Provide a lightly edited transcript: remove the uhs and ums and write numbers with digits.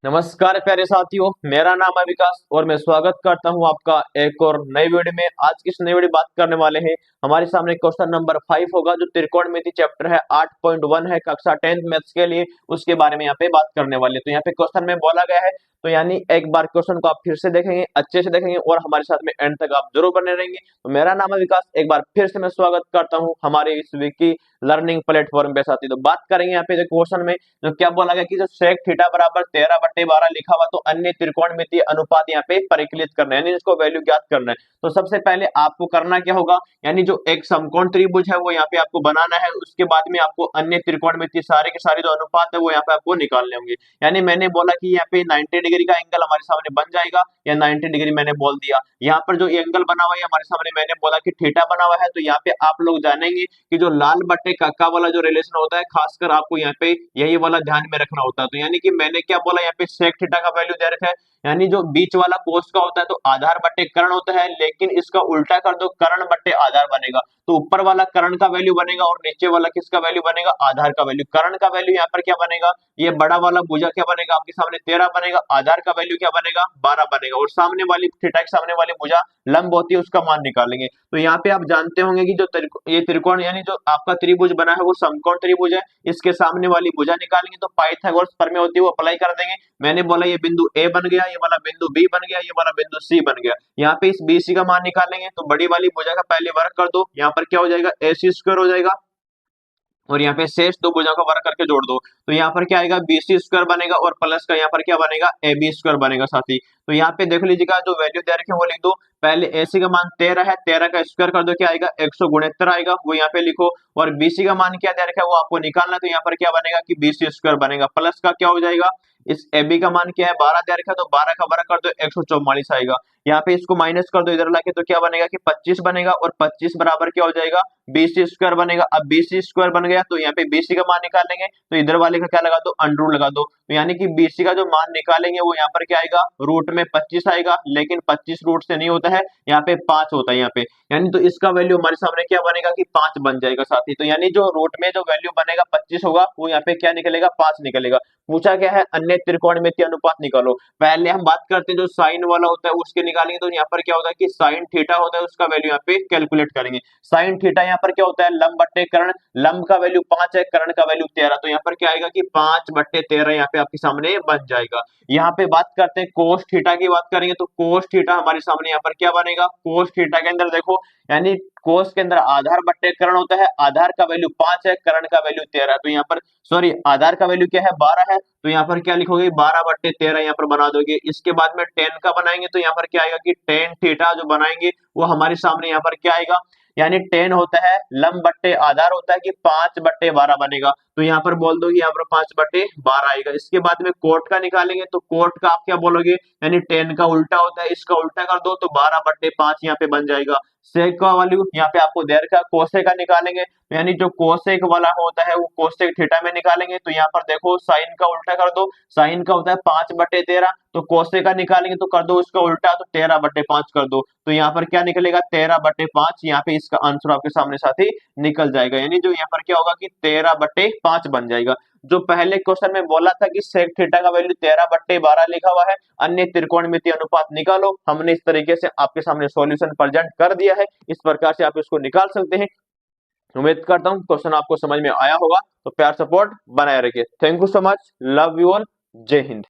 नमस्कार प्यारे साथियों, मेरा नाम है विकास और मैं स्वागत करता हूं आपका एक और नई वीडियो में। आज की इस नई वीडियो बात करने वाले हैं। हमारे सामने क्वेश्चन नंबर 5 होगा जो त्रिकोणमिति चैप्टर है 8.1 है कक्षा 10th मैथ्स के लिए, उसके बारे में यहाँ पे बात करने वाले हैं। तो यहाँ पे क्वेश्चन में बोला गया है, तो यानी एक बार क्वेश्चन को आप फिर से देखेंगे, अच्छे से देखेंगे और हमारे साथ में एंड तक आप जरूर बने रहेंगे। तो मेरा नाम है विकास, एक बार फिर से मैं स्वागत करता हूँ हमारे इस विकी लर्निंग प्लेटफॉर्म पे साथी। तो बात करेंगे यहाँ पे जो क्वेश्चन में जो क्या बोला गया कि जो सेक थीटा बराबर 13/12 लिखा हुआ, तो अन्य त्रिकोणमितीय अनुपात यहाँ पे परिकलित करना है, यानी इसको वैल्यू ज्ञात करना है। तो सबसे पहले आपको करना क्या होगा, यानी जो एक समकोण त्रिभुज है वो यहाँ पे आपको बनाना है। उसके बाद में आपको अन्य त्रिकोणमितीय सारे के सारे जो अनुपात है वो यहाँ पे आपको निकालने होंगे। यानी मैंने बोला कि यहाँ पे 90 डिग्री का एंगल हमारे सामने बन जाएगा, या 90 डिग्री मैंने बोल दिया। यहाँ पर जो एंगल बना हुआ है हमारे सामने, मैंने बोला कि थीटा बना हुआ है। तो यहाँ पे आप लोग जानेंगे कि जो लाल बट्टे काका वाला जो रिलेशन होता है, खासकर आपको यहाँ पे यही वाला ध्यान में रखना होता है। तो यानी कि मैंने क्या बोला, यहाँ पे सेक थीटा का वैल्यू दे रखा है, यानी जो बीच वाला कोस का होता है तो आधार बट्टे कर्ण होता है, लेकिन इसका उल्टा कर दो, कर्ण बट्टे आधार बनेगा। तो ऊपर वाला कर्ण का वैल्यू बनेगा और नीचे वाला किसका वैल्यू बनेगा, आधार का वैल्यू। कर्ण का वैल्यू यहाँ पर क्या बनेगा, ये बड़ा वाला भुजा क्या बनेगा आपके सामने 13 बनेगा, आधार का वैल्यू क्या बनेगा 12 बनेगा, और सामने वाली थीटा के सामने वाली भुजा लंब होती है उसका मान निकालेंगे। तो यहाँ पे आप जानते होंगे कि जो ये त्रिकोण यानी जो आपका त्रिभुज बना है वो समकोण त्रिभुज है। इसके सामने वाली भुजा निकालेंगे तो पाइथागोरस प्रमेय होती है वो अप्लाई कर देंगे। मैंने बोला ये बिंदु ए बन गया, ये वाला बिंदु बी बन गया, ये वाला बिंदु सी बन गया। यहाँ पे इस बी सी का मान निकालेंगे तो बड़ी वाली भुजा का पहले वर्ग कर दो, यहाँ पर क्या हो जाएगा ए सी स्क्वायर हो जाएगा, और यहाँ पे शेष दो भुजाओं का वर्ग करके जोड़ दो। तो यहाँ पर क्या आएगा बी सी स्क्वायर बनेगा, और प्लस का यहाँ पर क्या बनेगा ए बी स्क्वायर बनेगा साथी। तो यहाँ पे देख लीजिएगा जो वैल्यू दे रखे हैं वो लिख दो। पहले ए सी का मान 13 है, 13 का स्क्वायर कर दो, क्या आएगा 169 आएगा, वो यहाँ पे लिखो। और बी सी का मान क्या दे रखा है वो आपको निकालना है, तो यहाँ पर क्या बनेगा कि बी सी स्क्वायर बनेगा, प्लस का क्या हो जाएगा, इस ए बी का मान क्या है 12 दे रखा है, तो 12 का वर्ग कर दो 144 आएगा। यहाँ पे इसको माइनस कर दो इधर लाके, तो क्या बनेगा कि 25 बनेगा, और 25 बराबर क्या हो जाएगा बीसी स्क्वायर बनेगा। अब बीसी स्क्वायर बन गया तो यहाँ पे बीसी का मान निकालेंगे, तो इधर वाले का क्या लगा दो अंडर रूट लगा दो। तो यानी कि बीसी का जो मान निकालेंगे वो यहाँ पर क्या आएगा रूट में 25 आएगा, लेकिन 25 रूट से नहीं होता है, यहाँ पे 5 होता है यहाँ पे। यानी तो इसका वैल्यू हमारे सामने क्या बनेगा कि 5 बन जाएगा साथी। तो यानी जो रूट में जो वैल्यू बनेगा 25 होगा वो यहाँ पे क्या निकलेगा 5 निकलेगा। पूछा क्या है अन्य त्रिकोणमितीय अनुपात निकालो। पहले हम बात करते हैं जो साइन वाला होता है उसके निकालेंगे, तो यहाँ पर क्या होता है कि साइन थीटा होता है उसका वैल्यू यहाँ पे कैलकुलेट करेंगे। साइन थीटा यहाँ पर क्या होता है लंब बट्टे कर्ण, लंब का वैल्यू 5 है, कर्ण का वैल्यू 13। तो यहाँ पर क्या आएगा कि 5/13 यहाँ पे आपके सामने बन जाएगा। यहाँ पे बात करते हैं कोस थीटा की बात करेंगे, तो कोस थीटा हमारे सामने यहाँ पर क्या बनेगा, कोस थीटा के अंदर देखो, यानी कोस के अंदर आधार बट्टे कर्ण होता है, आधार का वैल्यू 5 है, कर्ण का वैल्यू 13। तो यहाँ पर सॉरी आधार का वैल्यू क्या है 12 है, तो यहाँ पर क्या लिखोगे 12/13 यहाँ पर बना दोगे। इसके बाद में टेन का बनाएंगे तो यहाँ पर क्या आएगा कि टेन थीटा जो बनाएंगे वो हमारे सामने यहाँ पर क्या आएगा, यानी टेन होता है लंब बट्टे आधार होता है कि 5/12 बनेगा। तो यहाँ पर बोल दो यहाँ पर 5/12 आएगा। इसके बाद में कोट का निकालेंगे तो कोट का आप क्या बोलोगे, यानी टेन का उल्टा होता है, इसका उल्टा कर दो तो 12/5 यहाँ पे बन जाएगा। सेक का वैल्यू यहाँ पे आपको दे रखा है, कोसेक का निकालेंगे, यानी जो कोसेक वाला होता है वो कोसेक थीटा में निकालेंगे। तो यहाँ पर देखो साइन का उल्टा कर दो, साइन का होता है 5/13, तो कोसेक का निकालेंगे तो कर दो उसका उल्टा, तो 13/5 कर दो। तो यहाँ पर क्या निकलेगा 13/5, यहाँ पे इसका आंसर आपके सामने साथी निकल जाएगा। यानी जो यहाँ पर क्या होगा कि 13/5 बन जाएगा। जो पहले क्वेश्चन में बोला था कि सेक थीटा का वैल्यू 13/12 लिखा हुआ है, अन्य त्रिकोणमितीय अनुपात निकालो, हमने इस तरीके से आपके सामने सॉल्यूशन प्रेजेंट कर दिया है। इस प्रकार से आप इसको निकाल सकते हैं। उम्मीद करता हूँ क्वेश्चन आपको समझ में आया होगा। तो प्यार सपोर्ट बनाए रखिए। Thank you so much, love you all, जय हिंद।